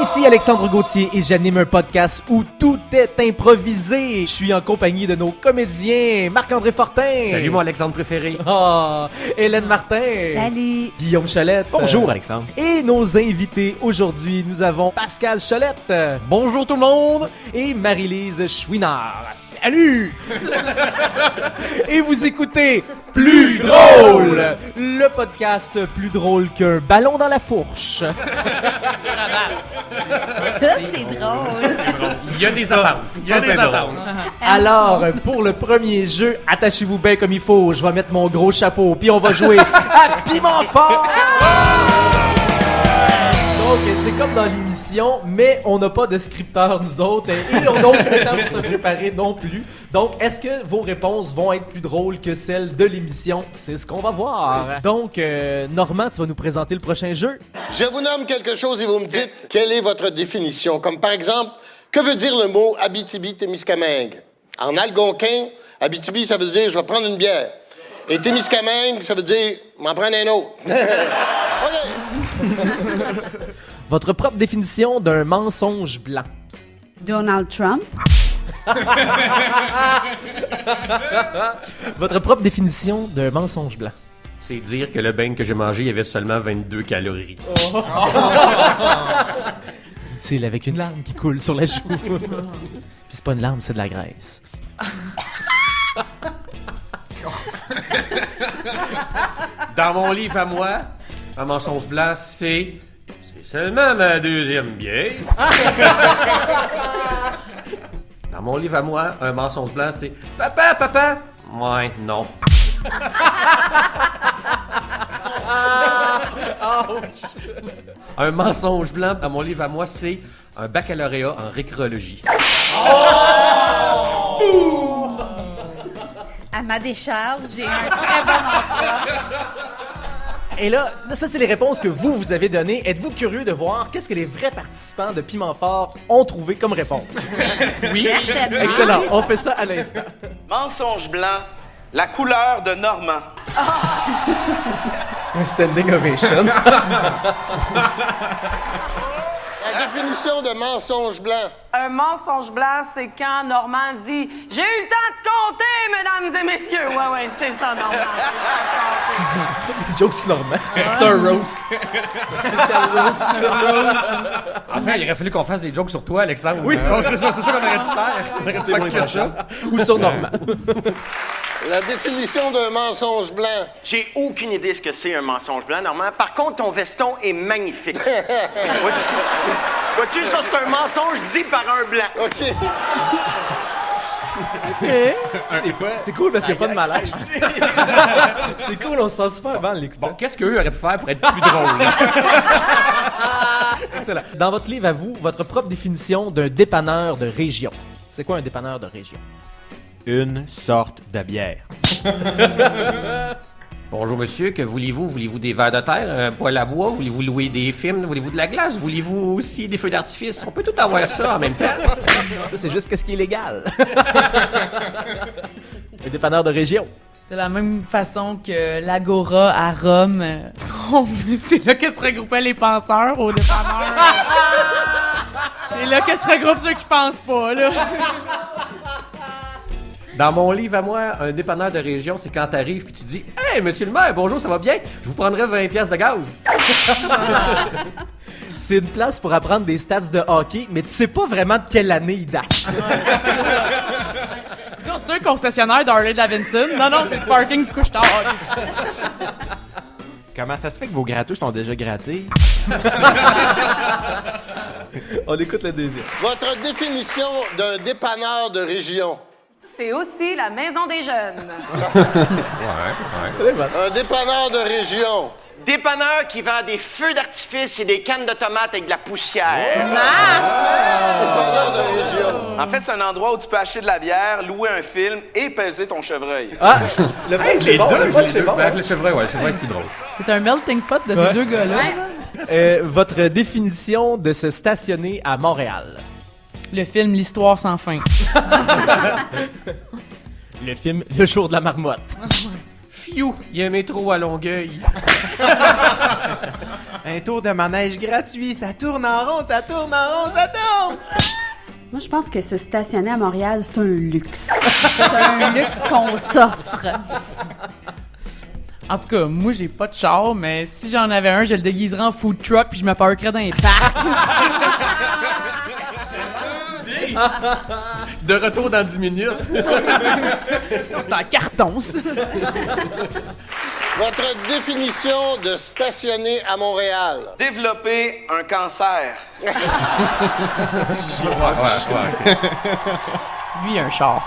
Ici Alexandre Gauthier et j'anime un podcast où tout est improvisé. Je suis en compagnie de nos comédiens Marc-André Fortin. Salut mon Alexandre préféré. Hélène Martin. Salut. Guillaume Cholette. Bonjour Alexandre. Et nos invités aujourd'hui, nous avons Pascal Cholette. Bonjour tout le monde. Et Marie-Lise Chouinard. Salut. Et vous écoutez Plus Drôle, le podcast plus drôle qu'un ballon dans la fourche. Ça, c'est drôle. Il y a des attentes. Il y a des attentes. Alors, pour le premier jeu, attachez-vous bien comme il faut. Je vais mettre mon gros chapeau, puis on va jouer à Piment Fort! Donc, c'est comme dans l'émission, mais on n'a pas de scripteur, nous autres, et on n'a aucun temps pour se préparer non plus. Donc, est-ce que vos réponses vont être plus drôles que celles de l'émission? C'est ce qu'on va voir. Donc, Normand, tu vas nous présenter le prochain jeu? Je vous nomme quelque chose et vous me dites quelle est votre définition. Comme par exemple, que veut dire le mot Abitibi-Témiscamingue? En algonquin, Abitibi, ça veut dire « je vais prendre une bière ». Et Témiscamingue, ça veut dire « m'en prendre un autre ». OK. Votre propre définition d'un mensonge blanc. Donald Trump. Votre propre définition d'un mensonge blanc. C'est dire que le bain que j'ai mangé, il y avait seulement 22 calories. Dit-il avec une larme qui coule sur la joue. Puis c'est pas une larme, c'est de la graisse. Dans mon livre à moi, un mensonge blanc, c'est seulement ma deuxième bière. Dans mon livre à moi, un mensonge blanc, c'est papa. Ouais, non. Un mensonge blanc, dans mon livre à moi, c'est un baccalauréat en récréologie. À ma décharge, j'ai un très bon emploi. Et là, ça c'est les réponses que vous avez données. Êtes-vous curieux de voir qu'est-ce que les vrais participants de Piment Fort ont trouvé comme réponse? Oui. Certainement. Excellent, on fait ça à l'instant. Mensonge blanc, la couleur de Normand. Un standing ovation. La définition de mensonge blanc. Un mensonge blanc, c'est quand Normand dit « J'ai eu le temps de compter, mesdames et messieurs! » Ouais, c'est ça, Normand. Des jokes sur Normand. C'est un roast. Spécial roast. Enfin, il aurait fallu qu'on fasse des jokes sur toi, Alexandre. Oui. C'est ça qu'on aurait dû faire. On aurait dû faire que ça. Ou sur Normand. La définition d'un mensonge blanc. J'ai aucune idée ce que c'est un mensonge blanc, Normand. Par contre, ton veston est magnifique. Vois-tu, ça, c'est un mensonge dit par un blanc. OK. C'est cool parce qu'il n'y a pas de malaise. C'est cool, on se sent super bien en l'écoutant. Bon, qu'est-ce qu'eux auraient pu faire pour être plus drôle? Excellent. Dans votre livre à vous, votre propre définition d'un dépanneur de région. C'est quoi un dépanneur de région? Une sorte de bière. Bonjour monsieur, que voulez-vous? Voulez-vous des vers de terre, un poêle à bois? Voulez-vous louer des films? Voulez-vous de la glace? Voulez-vous aussi des feux d'artifice? On peut tout avoir ça en même temps. Ça, c'est juste qu'est-ce qui est légal. Un dépanneur de région. De la même façon que l'Agora à Rome, c'est là que se regroupaient les penseurs au dépanneur. C'est là que se regroupent ceux qui pensent pas, là. Dans mon livre à moi, un dépanneur de région, c'est quand t'arrives puis tu dis « Hey, monsieur le maire, bonjour, ça va bien? Je vous prendrais 20 pièces de gaz. » C'est une place pour apprendre des stats de hockey, mais tu sais pas vraiment de quelle année il date. Non, c'est un concessionnaire d'Harley-Davidson. Non, c'est le parking du couche-tard. Comment ça se fait que vos gratteux sont déjà grattés? On écoute le deuxième. Votre définition d'un dépanneur de région. C'est aussi la maison des jeunes. Un dépanneur de région. Dépanneur qui vend des feux d'artifice et des cannes de tomates avec de la poussière. Dépanneur de région. En fait, c'est un endroit où tu peux acheter de la bière, louer un film et peser ton chevreuil. Ah! Le punch c'est bon, le punch c'est bon. Avec le chevreuil, ouais, c'est vrai, c'est plus drôle. C'est un melting pot de ces deux gars-là. Votre définition de se stationner à Montréal. Le film L'Histoire sans fin. Le film Le jour de la marmotte. Fiou, il y a un métro à Longueuil. Un tour de manège gratuit, ça tourne en rond, ça tourne en rond, ça tourne! Moi, je pense que se stationner à Montréal, c'est un luxe. C'est un luxe qu'on s'offre. En tout cas, moi, j'ai pas de char, mais si j'en avais un, je le déguiserais en food truck puis je me parquerais dans les parcs. De retour dans 10 minutes. C'est en carton, ça. Votre définition de stationner à Montréal. Développer un cancer. Lui, il a un char.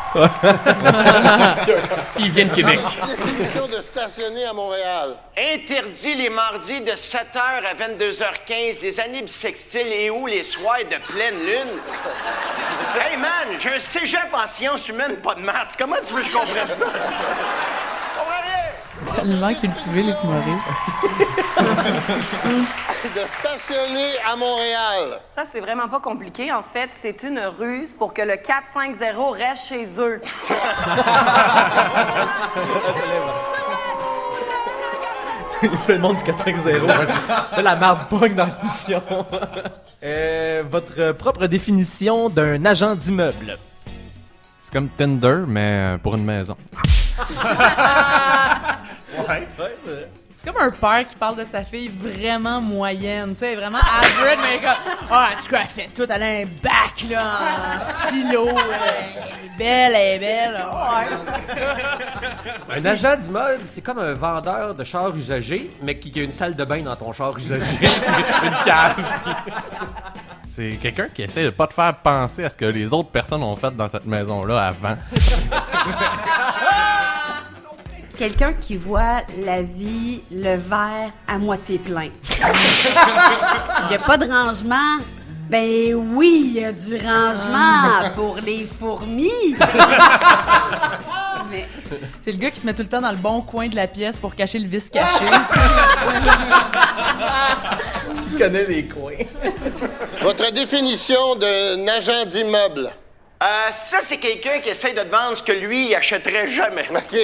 Il vient de Québec. Définition de stationner à Montréal. Interdit les mardis de 7h à 22h15, les années bissextiles et ou les soirs de pleine lune. Hey man, j'ai un cégep en sciences humaines, pas de maths. Comment tu veux que je comprenne ça? Je comprends rien. Tellement cultivé, les humoristes. De stationner à Montréal. Ça, c'est vraiment pas compliqué. En fait, c'est une ruse pour que le 4-5-0 reste chez eux. Le monde du 4-5-0. Là, la marde pogne dans l'émission. Votre propre définition d'un agent d'immeuble. C'est comme Tinder, mais pour une maison. Ouais. C'est comme un père qui parle de sa fille vraiment moyenne, tu sais, vraiment average, mais comme, ah, tu crois, elle fait tout, elle a un bac, là, en philo, elle est belle, ouais. Un agent d'immeuble, c'est comme un vendeur de chars usagés, mais qui a une salle de bain dans ton char usagé. Une cave. C'est quelqu'un qui essaie de pas te faire penser à ce que les autres personnes ont fait dans cette maison-là avant. Quelqu'un qui voit la vie, le verre à moitié plein. Il n'y a pas de rangement. Ben oui, il y a du rangement pour les fourmis. Mais C'est le gars qui se met tout le temps dans le bon coin de la pièce pour cacher le vice caché. Il connaît les coins. Votre définition d'un agent d'immeuble. Ça, c'est quelqu'un qui essaie de te vendre ce que lui, il achèterait jamais. OK.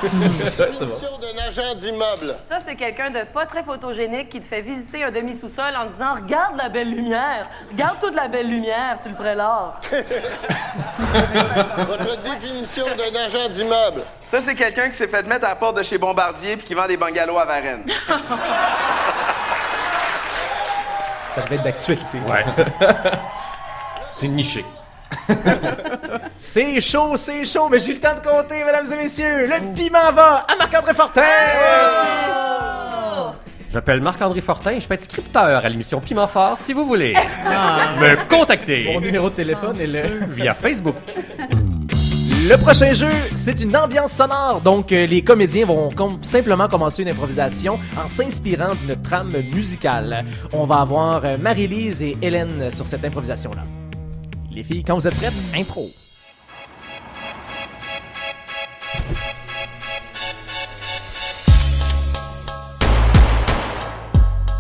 Définition d'un agent d'immeuble. Ça, c'est quelqu'un de pas très photogénique qui te fait visiter un demi-sous-sol en disant « Regarde la belle lumière! Regarde toute la belle lumière sur le prélat! » Votre définition d'un agent d'immeuble. Ça, c'est quelqu'un qui s'est fait mettre à la porte de chez Bombardier puis qui vend des bungalows à Varennes. Ça devait être d'actualité. Ouais. C'est niché. C'est chaud, mais j'ai eu le temps de compter, mesdames et messieurs. Le piment va à Marc-André Fortin. Je m'appelle Marc-André Fortin, je peux être scripteur à l'émission Piment Fort si vous voulez. Me contacter. Mon numéro de téléphone est le... Via Facebook. Le prochain jeu, c'est une ambiance sonore. Donc, les comédiens vont simplement commencer une improvisation en s'inspirant d'une trame musicale. On va avoir Marie-Lise et Hélène sur cette improvisation-là. Les filles, quand vous êtes prêtes, impro.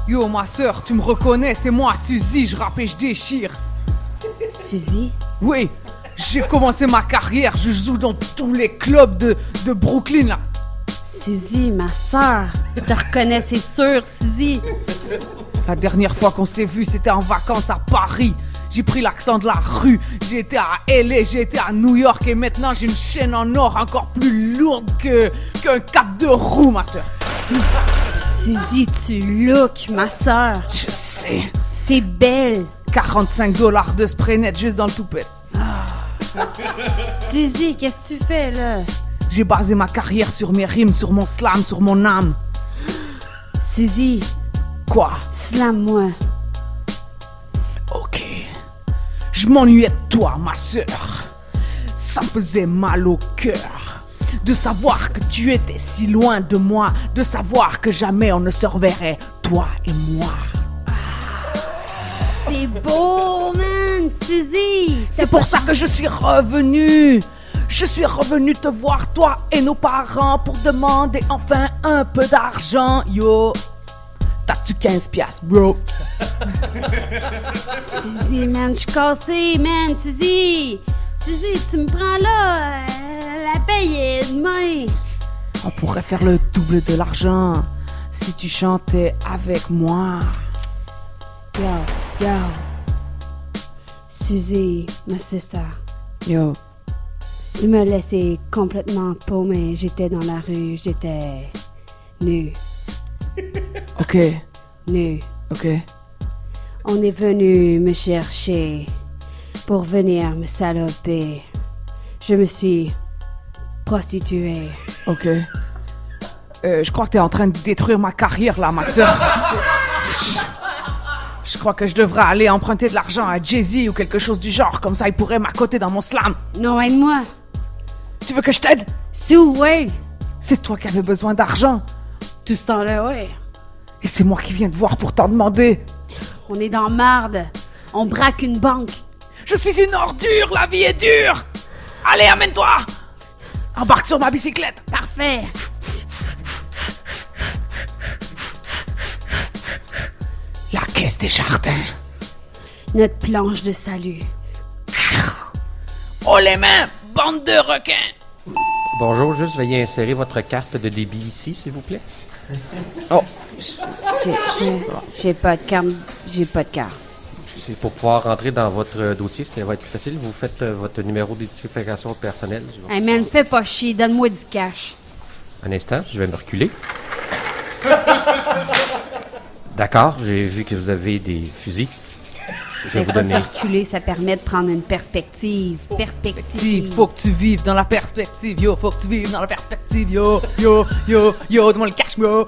Yo, ma sœur, tu me reconnais, c'est moi, Suzy, je rappe et je déchire. Suzy? Oui, j'ai commencé ma carrière, je joue dans tous les clubs de Brooklyn, là. Suzy, ma sœur. Je te reconnais, c'est sûr, Suzy. La dernière fois qu'on s'est vu, c'était en vacances à Paris. J'ai pris l'accent de la rue, j'ai été à LA, j'ai été à New York et maintenant j'ai une chaîne en or encore plus lourde qu'un cap de roue, ma sœur. Suzy, tu look, ma sœur. Je sais. T'es belle. $45 de spray net juste dans le toupette. Suzy, qu'est-ce que tu fais, là? J'ai basé ma carrière sur mes rimes, sur mon slam, sur mon âme. Suzy. Quoi? Slam-moi. Ok. Je m'ennuyais de toi, ma sœur. Ça me faisait mal au cœur de savoir que tu étais si loin de moi, de savoir que jamais on ne se reverrait, toi et moi. C'est beau, man, Suzy. C'est pour ça que je suis revenue. Je suis revenue te voir, toi et nos parents, pour demander enfin un peu d'argent. Yo, t'as-tu 15 piastres, bro? Suzy, man, je suis cassée, man, Suzy. Suzy, tu me prends là. La paye est demain. pourrait faire le double de l'argent si tu chantais avec moi. Yo. Suzy, ma sister. Yo. Tu me laissais complètement paumée. J'étais dans la rue, j'étais nue. Ok. Nue. Ok. On est venu me chercher pour venir me saloper. Je me suis prostituée. Ok. Je crois que t'es en train de détruire ma carrière là, ma soeur. Je crois que je devrais aller emprunter de l'argent à Jay-Z ou quelque chose du genre, comme ça il pourrait m'accoter dans mon slam. Non, aide-moi. Tu veux que je t'aide? Sue, ouais. C'est toi qui avais besoin d'argent. Tout ce temps-là, ouais. Et c'est moi qui viens te voir pour t'en demander. On est dans marde. On braque une banque. Je suis une ordure, la vie est dure. Allez, amène-toi. Embarque sur ma bicyclette. Parfait. La caisse des jardins. Notre planche de salut. Oh les mains, bande de requins. Bonjour, juste veuillez insérer votre carte de débit ici, s'il vous plaît. Oh. J'ai pas de carte. J'ai pas de carte. C'est pour pouvoir rentrer dans votre dossier, ça va être plus facile. Vous faites votre numéro d'identification personnelle. Hey man, fais pas chier, donne-moi du cash. Un instant, je vais me reculer. D'accord, j'ai vu que vous avez des fusils. Je vais vous donner. Reculer, ça permet de prendre une perspective. Faut que tu vives dans la perspective, yo. Faut que tu vives dans la perspective, yo. Donne-moi le cash, bro.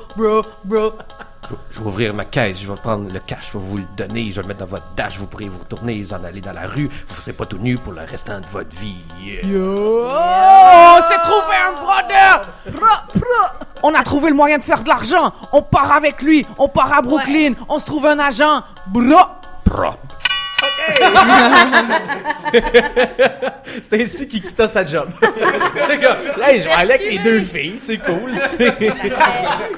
Je vais ouvrir ma caisse, je vais prendre le cash, je vais vous le donner, je vais le mettre dans votre dash, vous pourrez vous retourner, vous en aller dans la rue, vous ne serez pas tout nu pour le restant de votre vie. Yo! Oh, c'est trouvé un brother! On a trouvé le moyen de faire de l'argent. On part avec lui, on part à Brooklyn, on se trouve un agent. C'est ainsi qu'il quitta sa job. C'est comme, hey, je vais aller avec les deux filles, c'est cool, tu sais.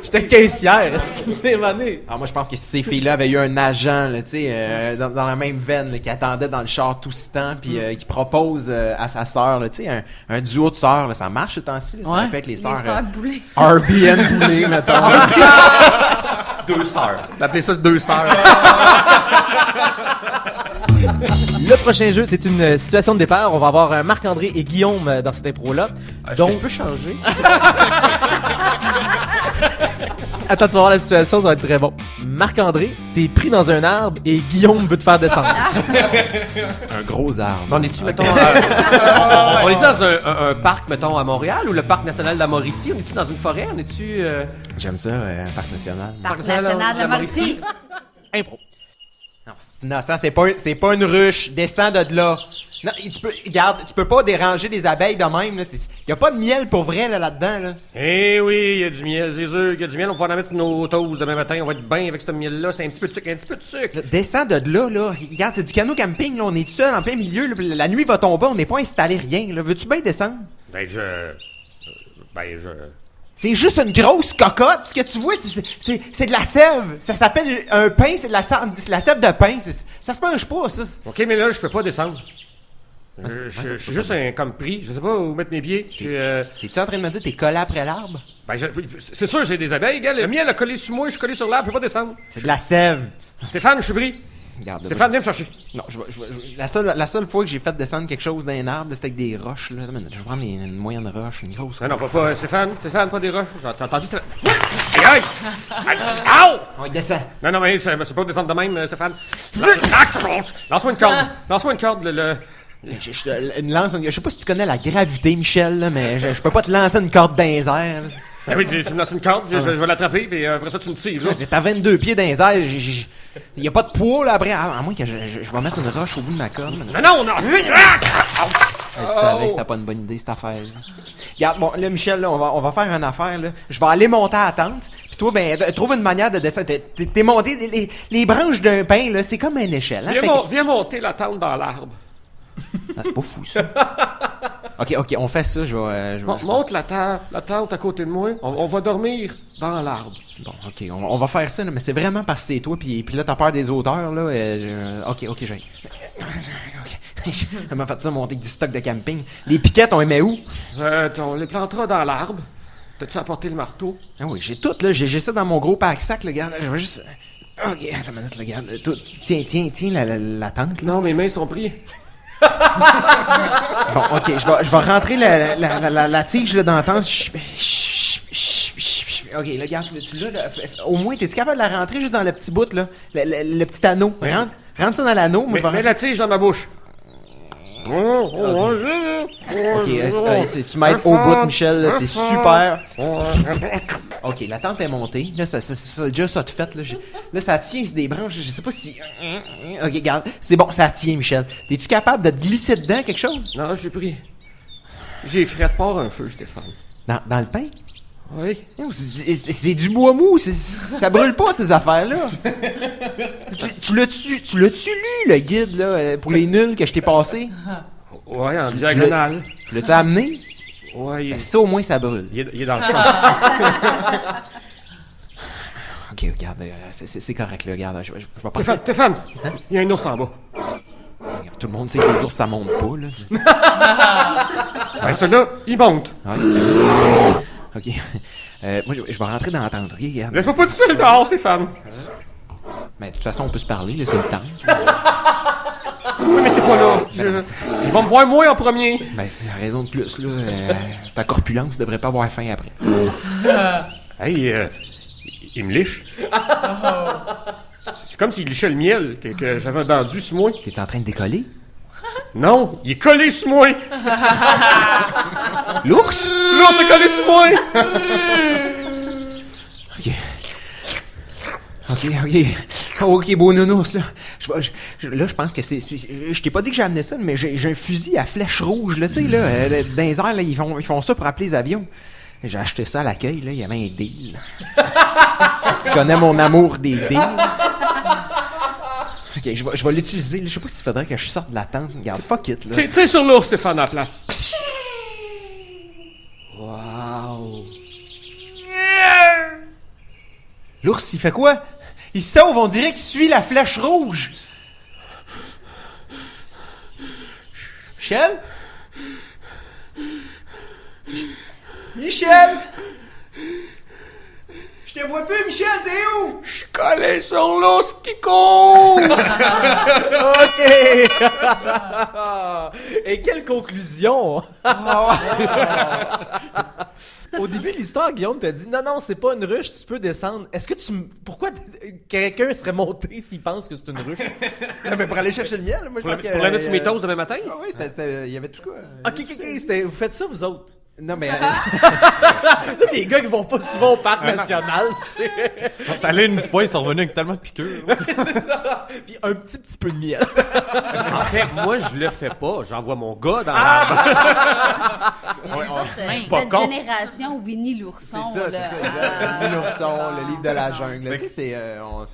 J'étais caissière, c'est mané. Alors moi, je pense que si ces filles-là avaient eu un agent, là, tu sais, dans la même veine, là, qui attendait dans le char tout ce temps, puis qui propose à sa sœur, tu sais, un duo de sœurs, là, ça marche ce temps-ci, là, ça Ouais. avec les sœurs. Les sœurs Boulay. RBN Boulay, mettons. Deux sœurs. Appelez ça deux sœurs. Le prochain jeu, c'est une situation de départ. On va avoir Marc-André et Guillaume dans cette impro-là. Donc, je peux changer. Attends, tu vas voir la situation, ça va être très bon. Marc-André, t'es pris dans un arbre et Guillaume veut te faire descendre. Un gros arbre. On est-tu, mettons, on est-tu dans un parc, mettons, à Montréal, ou le parc national de la Mauricie? On est-tu dans une forêt? On est-tu... J'aime ça, un parc national. Parc national de la Mauricie. Impro. Non, c'est innocent, c'est pas une ruche. Descends de là. Non, tu peux pas déranger les abeilles de même. Là. Y a pas de miel pour vrai là-dedans. Là. Eh oui, il y a du miel, c'est sûr qu'il y a du miel. On va pouvoir en mettre nos toasts demain matin. On va être bien avec ce miel-là. C'est un petit peu de sucre, Là, descends de là. Regarde, c'est du canot camping. Là. On est tout seul en plein milieu. Là. La nuit va tomber. On n'est pas installé rien. Là. Veux-tu bien descendre? Ben, C'est juste une grosse cocotte. Ce que tu vois, c'est de la sève. Ça s'appelle un pain. C'est de la sève de pain. Ça se mange pas, ça. OK, mais là, je peux pas descendre. Je c'est suis juste comme pris. Je sais pas où mettre mes pieds. T'es-tu en train de me dire que t'es collé après l'arbre? Ben, c'est sûr, j'ai des abeilles, gars. Le miel a collé sur moi, je suis collé sur l'arbre, je peux pas descendre. C'est de la sève. Stéphane, je suis pris. Regarde, Stéphane, viens me chercher. Non, la seule fois que j'ai fait descendre quelque chose d'un arbre, c'était avec des roches. Là. Je vais prendre une moyenne roche, une grosse roche. Non, pas Stéphane, pas des roches. J'ai entendu Stéphane. Aïe! Aïe! On descend. Non, mais c'est pas descendre de même, Stéphane. Lance-moi une corde. Je sais pas si tu connais la gravité, Michel, là, mais je peux pas te lancer une corde dans les airs. Ben oui, tu me lances une corde, je vais l'attraper, puis après ça, tu me tires. T'as 22 pieds dans les airs, y a pas de poids, là, après, à moins que je vais mettre une roche au bout de ma corde. Non! Je savais que c'était pas une bonne idée, cette affaire. Regarde, bon, là, Michel, là, on va faire une affaire, là. Je vais aller monter à la tente, puis toi, ben, trouve une manière de descendre. T'es monté, les branches d'un pin, là, c'est comme une échelle, hein. Viens monter la tente dans l'arbre. Ah, c'est pas fou, ça. OK, on fait ça, je vais Monte la tente à côté de moi, on va dormir dans l'arbre. Bon, OK, on va faire ça, là, mais c'est vraiment parce que c'est toi, puis là, t'as peur des auteurs, là. OK, j'ai... Elle m'a fait ça monter avec du stock de camping. Les piquettes, on les met où? On les plantera dans l'arbre. T'as-tu apporté le marteau? Ah oui, j'ai tout, là. J'ai ça dans mon gros pack-sac, là. Regarde, je vais juste... OK, attends une minute, là, regarde. Tout. Tiens, la tente, là. Non, mes mains sont prises. Bon, OK, je vais rentrer la tige, là, dans la tente. OK, là, regarde, tu l'as, là. Au moins, t'es-tu capable de la rentrer juste dans le petit bout, là? Le petit anneau. Ouais. Rentre ça dans l'anneau. Moi, je vais mets la tige dans ma bouche. OK, tu m'aides au bout, Michel, là, c'est super. OK, la tente est montée. Là, ça déjà ça de fait. Là, ça tient, c'est des branches. Je sais pas si... OK, regarde. C'est bon, ça tient, Michel. T'es-tu capable de te glisser dedans quelque chose? Non, j'ai pris. J'ai frais de part un feu, Stéphane. Dans le pain? Oui. C'est du bois mou. Ça brûle pas, ces affaires-là. Tu l'as-tu lu, le guide, là, pour les nuls que je t'ai passé? Ouais, en diagonale. Tu l'as-tu amené? Ouais. Ben, ça, au moins, ça brûle. Il est dans le champ. OK, regarde, c'est correct, là, regarde, je vais passer... Stéphane, il y a un ours en bas. Tout le monde sait que les ours, ça monte pas, là. Ben, celui-là, il monte. Ouais. OK. Moi, je vais rentrer dans la tente, OK, regarde. Laisse-moi pas tout seul dehors, Stéphane. Ben, de toute façon, on peut se parler, laisse-moi le temps. Oui, mais t'es pas là. Ils vont me voir moi en premier. Ben, c'est raison de plus, là. Ta corpulence devrait pas avoir faim après. Hey, il me liche. C'est comme s'il lichait le miel que j'avais vendu sur moi. T'es en train de décoller? Non, il est collé sur moi. L'ours? L'ours est collé sur moi. OK, beau nounours, là. Je pense que c'est... Je t'ai pas dit que j'ai amené ça, mais j'ai un fusil à flèche rouge, là, tu sais, là. Dans les airs, là, ils font ça pour appeler les avions. J'ai acheté ça à l'accueil, là, il y avait un deal. Tu connais mon amour des deals. OK, je vais l'utiliser, là. Je sais pas s'il faudrait que je sorte de la tente. Regarde, fuck it, là. Tu sais sur l'ours, Stéphane, à la place. Wow. L'ours, il fait quoi? Il sauve, on dirait qu'il suit la flèche rouge. Michel? Michel? Je te vois plus, Michel, t'es où? Je suis collé sur l'ours qui court. OK! Et quelle conclusion! Au début de l'histoire, Guillaume t'a dit non, c'est pas une ruche, tu peux descendre. Est-ce que pourquoi quelqu'un serait monté s'il pense que c'est une ruche? Mais pour aller chercher le miel, moi je pense que... Pour la mettre sur mes toasts demain matin? Oui, il y avait tout quoi. OK, vous faites ça, vous autres? Non, mais... des gars qui vont pas souvent au parc national, tu sais. Ils sont allés une fois, ils sont revenus avec tellement de piqûres. C'est ça. Puis un petit peu de miel. En fait, moi, je le fais pas. J'envoie mon gars dans l'arbre. C'est pas cette con. génération Winnie l'ourson. C'est là. ça. Winnie l'ourson, le livre de la jungle. Tu sais,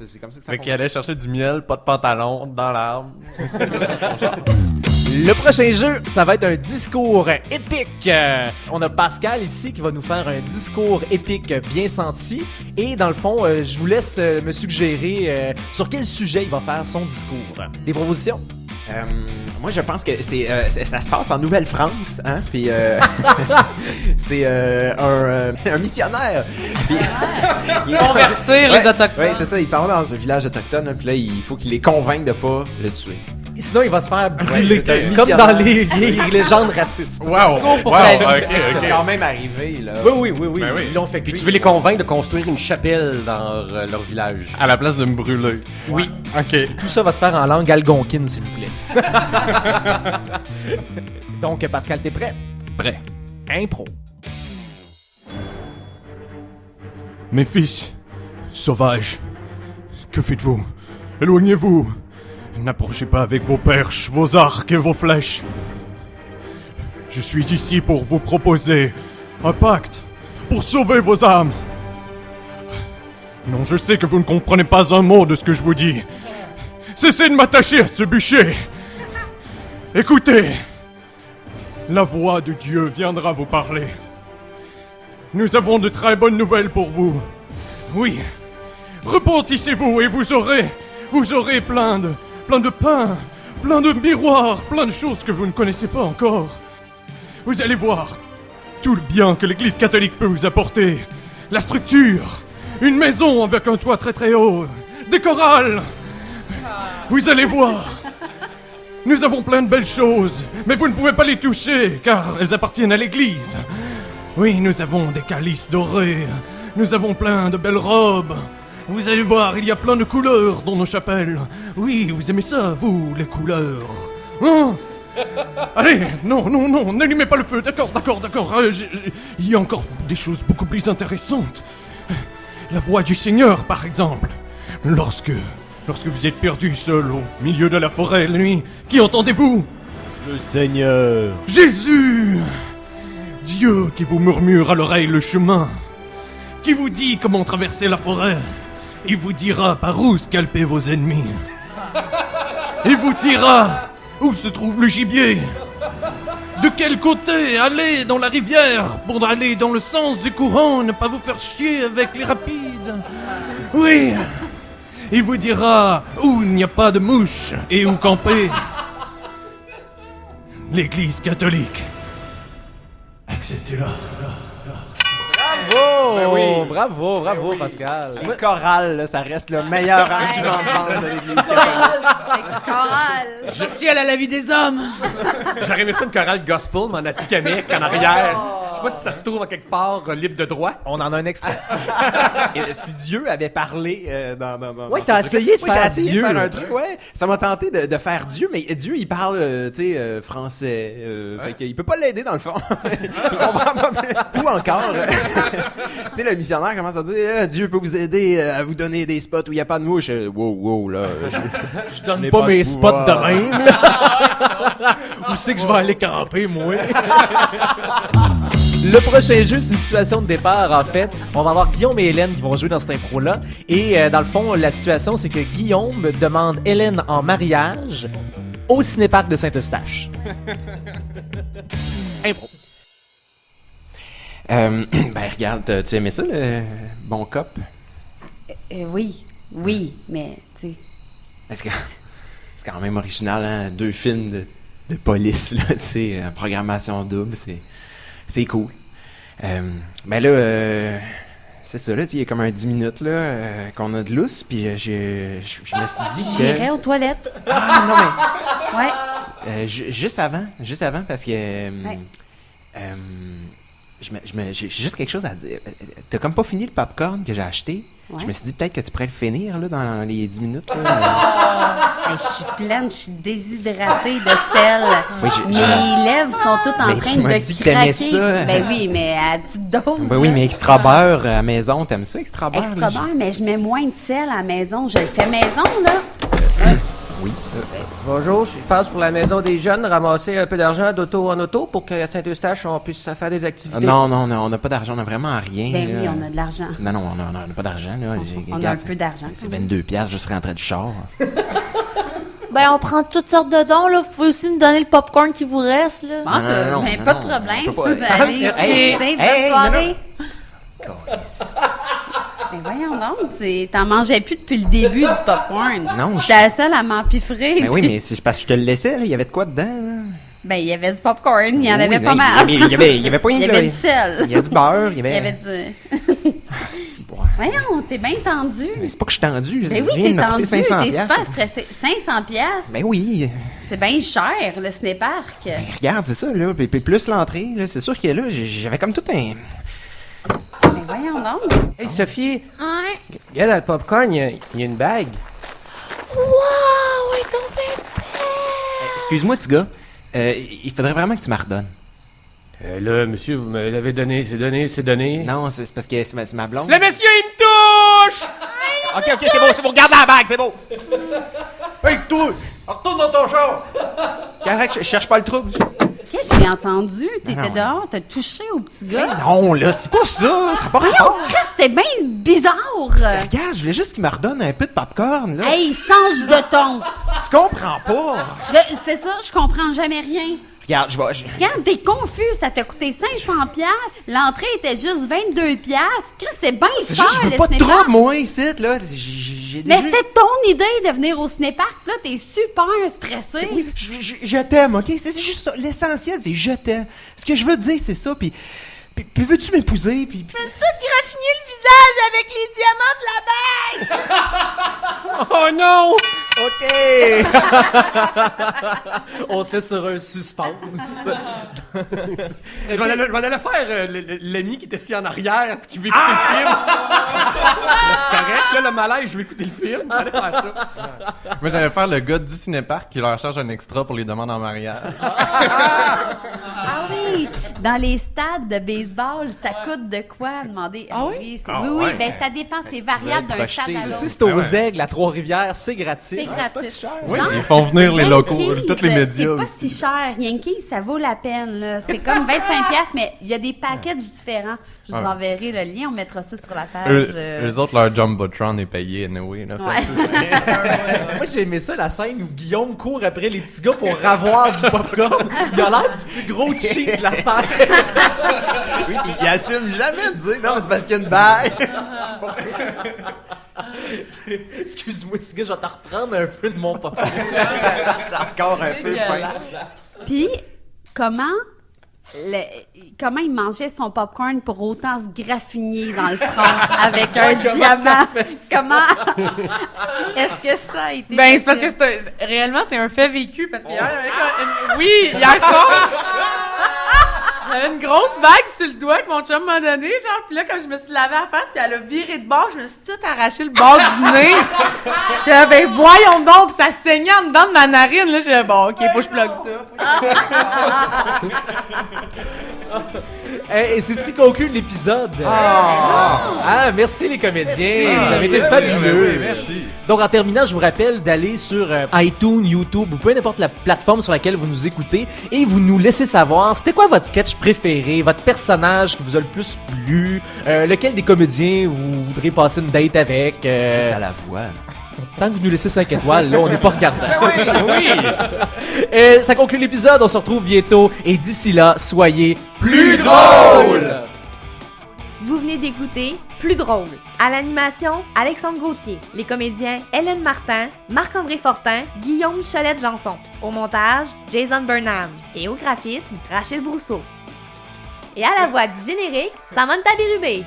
c'est comme ça que ça Fait qu'il fonctionne. allait chercher du miel, pas de pantalon, dans l'arbre. Le prochain jeu, ça va être un discours épique. On a Pascal ici qui va nous faire un discours épique bien senti. Et dans le fond, je vous laisse me suggérer sur quel sujet il va faire son discours. Des propositions? Moi, je pense que ça se passe en Nouvelle-France, hein, puis c'est un missionnaire. Puis, Convertir les Autochtones. Oui, c'est ça, ils s'en vont dans un village autochtone, puis là, il faut qu'ils les convainquent de pas le tuer. Sinon, il va se faire brûler, c'est un comme dans missionnaire. les légendes racistes. Wow! pour la vie. C'est quand même arrivé, là. Oui. Ben oui. Ils l'ont fait cuire. Tu veux les convaincre de construire une chapelle dans leur village? À la place de me brûler. Oui. OK. Tout ça va se faire en langue algonquine, s'il vous plaît. Donc, Pascal, t'es prêt? Prêt. Impro. Mes fils, sauvages, que faites-vous? Éloignez-vous. N'approchez pas avec vos perches, vos arcs et vos flèches. Je suis ici pour vous proposer un pacte pour sauver vos âmes. Non, je sais que vous ne comprenez pas un mot de ce que je vous dis. Cessez de m'attacher à ce bûcher. Écoutez, la voix de Dieu viendra vous parler. Nous avons de très bonnes nouvelles pour vous. Oui, repentissez-vous et vous aurez plein de pain, plein de miroirs, plein de choses que vous ne connaissez pas encore. Vous allez voir, tout le bien que l'Église catholique peut vous apporter. La structure, une maison avec un toit très très haut, des chorales. Vous allez voir. Nous avons plein de belles choses, mais vous ne pouvez pas les toucher, car elles appartiennent à l'Église. Oui, nous avons des calices dorés, nous avons plein de belles robes. Vous allez voir, il y a plein de couleurs dans nos chapelles. Oui, vous aimez ça, vous, les couleurs. Hein? Allez, non, n'allumez pas le feu, d'accord. Il y a encore des choses beaucoup plus intéressantes. La voix du Seigneur, par exemple. Lorsque vous êtes perdu seul au milieu de la forêt la nuit, qui entendez-vous? Le Seigneur. Jésus! Dieu qui vous murmure à l'oreille le chemin, qui vous dit comment traverser la forêt. Il vous dira par où scalper vos ennemis. Il vous dira où se trouve le gibier. De quel côté aller dans la rivière pour aller dans le sens du courant, ne pas vous faire chier avec les rapides. Oui, il vous dira où il n'y a pas de mouches et où camper. L'Église catholique. Acceptez-la. Bravo! Ben oui. Bravo, Pascal. Les chorales, là, ça reste le meilleur argument de vente de l'Église catholique. Chorale. Social à la vie des hommes. J'aurais aimé ça une chorale gospel, mais en atikamekw, en arrière. Je sais pas si ça se trouve à quelque part libre de droit. On en a un extrait. Et si Dieu avait parlé dans Ouais, dans t'as ce truc-là. essayé de Oui, faire j'ai essayé Dieu. de faire un truc, ouais. Ça m'a tenté de faire Dieu, mais Dieu, il parle, français. Fait qu'il peut pas l'aider, dans le fond. Il comprend pas bien. Ou encore, tu sais, le missionnaire commence à dire Dieu peut vous aider à vous donner des spots où il n'y a pas de mouche. Wow, là. Je donne pas mes spots de même. Où c'est que je vais aller camper, moi? Le prochain jeu, c'est une situation de départ, en fait. On va avoir Guillaume et Hélène qui vont jouer dans cette impro-là. Et dans le fond, la situation, c'est que Guillaume demande Hélène en mariage au cinéparc de Saint-Eustache. Impro. Ben, regarde, tu aimais ça, le bon cop? Oui, mais tu sais. C'est quand même original, hein? 2 films de police, là, tu sais, en programmation double, c'est cool. Ben là, c'est ça, là, il y a comme un 10 minutes, là, qu'on a de lousse, puis je me suis dit que... J'irai aux toilettes. Ah, non, mais... Ouais. Juste avant, parce que... j'ai juste quelque chose à dire. T'as comme pas fini le popcorn que j'ai acheté. Ouais. Je me suis dit peut-être que tu pourrais le finir là, dans les 10 minutes. Là. Hey, je suis pleine, je suis déshydratée de sel. Oui, Mes lèvres sont toutes en Mais train tu m'as de dit que t'aimais craquer. ça. Ben oui, mais à petite dose. Ben oui, là. mais extra beurre à la maison, t'aimes ça, extra beurre? Extra beurre, mais je mets moins de sel à la maison. Je le fais maison, là. Oui. Bonjour, je passe pour la maison des jeunes, ramasser un peu d'argent d'auto en auto pour qu'à Saint-Eustache, on puisse faire des activités. Non, on n'a pas d'argent, on n'a vraiment rien. Ben là. oui, on a de l'argent. Non, on n'a pas d'argent. Là. On a un peu d'argent. C'est 22$, je serais rentré du char. Ben, on prend toutes sortes de dons, là. Vous pouvez aussi nous donner le popcorn qui vous reste, là. Bon, mais pas de problème. on peut pas- Allez, bonne soirée. Non. Mais voyons donc, t'en mangeais plus depuis le début du popcorn. Non, J'étais la seule à m'empiffrer. Ben oui, puis- mais c'est parce que je te le laissais, là. Il y avait de quoi dedans, là? Ben, il y avait du popcorn, il y en Oui, avait ben, pas mal. Il y avait pas Il y rien, avait là. du sel. Il y a du beurre, il y Il y avait... avait du... Voyons, t'es bien tendu. Mais c'est pas que je suis tendu, Ben je oui, viens t'es de me tendu, coûter 500$. t'es super stressé. 500$? Ben oui. C'est bien cher, le cinéparc. Ben, regarde, c'est ça, là. Puis plus l'entrée, là. C'est sûr que là, j'avais comme tout un... Mais voyons donc. Hey, Sophie, Ouais. regarde dans le popcorn, il y a une bague. Wow, elle est tombée. Excuse-moi, petit gars. Il faudrait vraiment que tu me redonnes. Là, monsieur, vous me l'avez donné, c'est donné. Non, c'est parce que c'est ma blonde. Le monsieur, il me touche! Ok, c'est beau, regarde la bague, c'est beau. Hey, toi! Retourne dans ton char! Correct, je cherche pas le trouble. Qu'est-ce que j'ai entendu? T'étais non. dehors, t'as touché au petit Mais gars. non, là, c'est pas ça, ça n'a pas Voyons, rapport. Chris, c'était bien bizarre. Regarde, je voulais juste qu'il me redonne un peu de popcorn, là. Hey, change de ton. Tu comprends pas? C'est ça, je comprends jamais rien. Regarde, Regarde, t'es confus, ça t'a coûté 500$. L'entrée était juste 22$. Chris, c'est bien C'est cher, juste, je veux le pas de cinépark. trouble, moi, ici, là. J'ai Mais déjà- c'était ton idée de venir au cinépark, là. T'es super stressé. Je t'aime, ok? C'est juste ça. L'essentiel, c'est je t'aime. Ce que je veux te dire, c'est ça. Puis Puis veux-tu m'épouser? Puis... Je me suis tout graffiné le visage avec les diamants de la bague! Oh non! OK! On se laisse sur un suspense. Je m'en allais faire l'ami qui était assis en arrière puis qui veut écouter le film. Là, c'est correct, là, le malaise, je vais écouter le film. Allez faire ça. Moi, j'allais faire le gars du cinéparc qui leur charge un extra pour les demandes en mariage. Ah oui! Dans les stades de baseball, ça coûte de quoi? Demander. Ah oui? Oui, Ah oui, ouais. ben ça dépend, c'est variable d'un stade à Si l'autre. c'est aux Aigles, à Trois-Rivières, c'est gratis. C'est gratis. Oui, Genre, ils font venir les locaux, Yankees, tous les médias. C'est pas si cher. Yankees, ça vaut la peine. Là. C'est comme 25$, mais il y a des packages différents. Je vous enverrai le lien, on mettra ça sur la page. Eux autres, leur Jumbotron est payé anyway. Là, Ouais. Moi, j'ai aimé ça, la scène où Guillaume court après les petits gars pour avoir du popcorn. Il a l'air du plus gros cheat de la terre. Oui, il assume jamais de dire, non, mais c'est parce qu'il y a une bague. Excuse-moi, petit gars, je vais te reprendre un peu de mon popcorn. J'ai encore un peu faim. Puis, comment il mangeait son popcorn pour autant se graffiner dans le front avec un diamant? Comment est-ce que ça a été Ben, c'est parce que réellement, c'est un fait vécu. Parce que hier soir, j'avais une grosse bague sur le doigt que mon chum m'a donné, genre, pis là, quand je me suis lavé la face, pis elle a viré de bord, je me suis tout arraché le bord du nez. J'étais, ben, voyons donc, pis ça saignait en dedans de ma narine, là, j'étais, bon, ok, faut que je plug ça. Et c'est ce qui conclut l'épisode. Merci les comédiens. Vous avez été fabuleux. Oui, merci. Donc en terminant, je vous rappelle d'aller sur iTunes, YouTube ou peu importe la plateforme sur laquelle vous nous écoutez et vous nous laissez savoir c'était quoi votre sketch préféré, votre personnage qui vous a le plus plu, lequel des comédiens vous voudrez passer une date avec. Juste à la voix. Tant que vous nous laissez 5 étoiles, là, on n'est pas regardant. Oui! Ça conclut l'épisode, on se retrouve bientôt. Et d'ici là, soyez plus drôles! Vous venez d'écouter Plus drôle. À l'animation, Alexandre Gauthier. Les comédiens, Hélène Martin, Marc-André Fortin, Guillaume Cholette-Janson. Au montage, Jason Burnham. Et au graphisme, Rachel Brousseau. Et à la voix du générique, Samantha Bérubé.